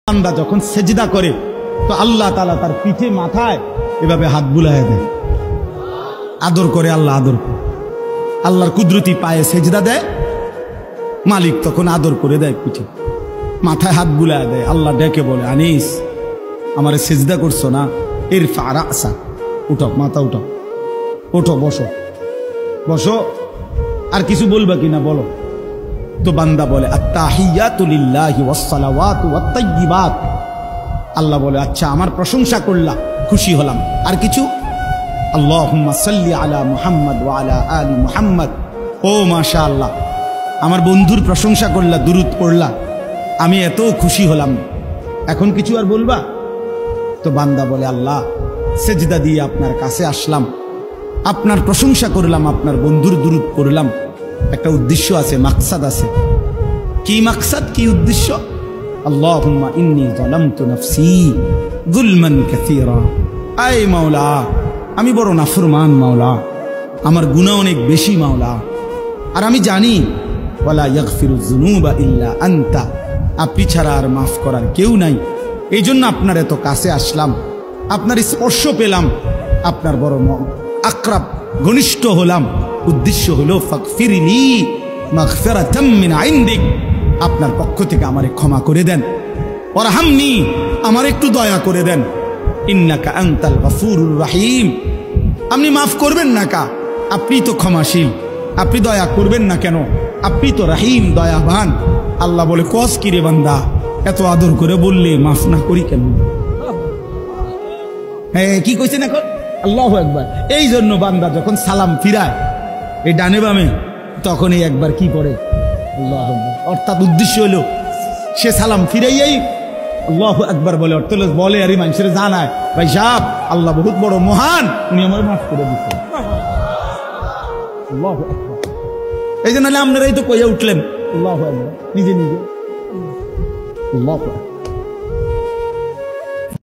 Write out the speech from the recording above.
বান্দা যখন সেজদা করে তো আল্লাহ তাআলা তার পিঠে মাথায় এভাবে হাত বুলায় দেয়, আদর করে। আল্লাহ আদর করে, আল্লাহর কুদরতি পায়ে সেজদা দেয়, মালিক তখন আদর করে দেয়, পিঠে মাথায় হাত বুলায় দেয়। আল্লাহ ডেকে বলে, আনিস আমারে সেজদা করছো না, ইরফা রাসা, উঠো, মাথা উঠাও, ওঠো, বসো বসো। আর কিছু বলবা কিনা বলো? তো বান্দা বলে আত্তাহিয়াতু লিল্লাহি ওয়াস সালাওয়াতু ওয়াত তাইয়্যিবাত। আল্লাহ বলে, আচ্ছা আমার প্রশংসা করলা, খুশি হলাম, আর কিছু? আল্লাহুম্মা সাল্লি আলা মুহাম্মদ ওয়া আলা আলি মুহাম্মদ। ও মাশাআল্লাহ, আমার বন্ধুর প্রশংসা করলা, দুরূদ পড়লা, আমি এত খুশি হলাম, এখন কিছু আর বলবা? তো বান্দা বলে, আল্লাহ সেজদা দিয়ে আপনার কাছে আসলাম, আপনার প্রশংসা করলাম, আপনার বন্ধুর দুরূদ পড়লাম, একটা উদ্দেশ্য আছে, মাকসাদ আছে। কি মাকসাদ, কি উদ্দেশ্য? আল্লাহুম্মা ইন্নী যালামতু নাফসি যুলমান কাসীরা। আয় মাওলা, আমি বড় নাফরমান মাওলা, আমার গুনাহ অনেক বেশি মাওলা, আর আমি জানি ওয়ালা ইয়াগফিরুয যুনুবা ইল্লা আনতা, আপনি ছাড়া আর মাফ করার কেউ নাই। এই জন্য আপনার এত কাছে আসলাম, আপনার স্পর্শ পেলাম, আপনার বড় আকরাব ঘনিষ্ঠ হলাম। উদ্দেশ্য হলো ফাগফিরলি মাগফিরাতাম মিন ইনদিক, আপনার পক্ষ থেকে আমারে ক্ষমা করে দেন, ওয়ারহামনি, আমার একটু দয়া করে দেন, ইন্নাকা আনতাল গফুরুর রহিম, আপনি মাফ করবেন না কা? আপনি তো ক্ষমাশীল, আপনি দয়া করবেন না কেন? আপনি তো রহিম, দয়াবান। আল্লাহ বলে, কস কি রে বান্দা, এত আদর করে বললে মাফ না করি কেন? হ্যাঁ, কি কইছেন এখন? আল্লাহু আকবার। এই জন্য বান্দা যখন সালাম ফিরায় এই ডানে বামে, তখন এই একবার কি করে আল্লাহু আকবার, অর্থাৎ উদ্দেশ্য হলো সে সালাম ফিরাইয়াই আল্লাহু আকবার বলে, অর্থ বলে আর মানুষের জানায়, ভাই সাহেব আল্লাহ বহুত বড় মহান, উনি আমার মাফ করে দিচ্ছেন। আল্লাহু আকবার। এই জন্য আপনারাই তো কইয়া উঠলেন আল্লাহু আকবার, নিজে নিজে। আল্লাহু আকবার।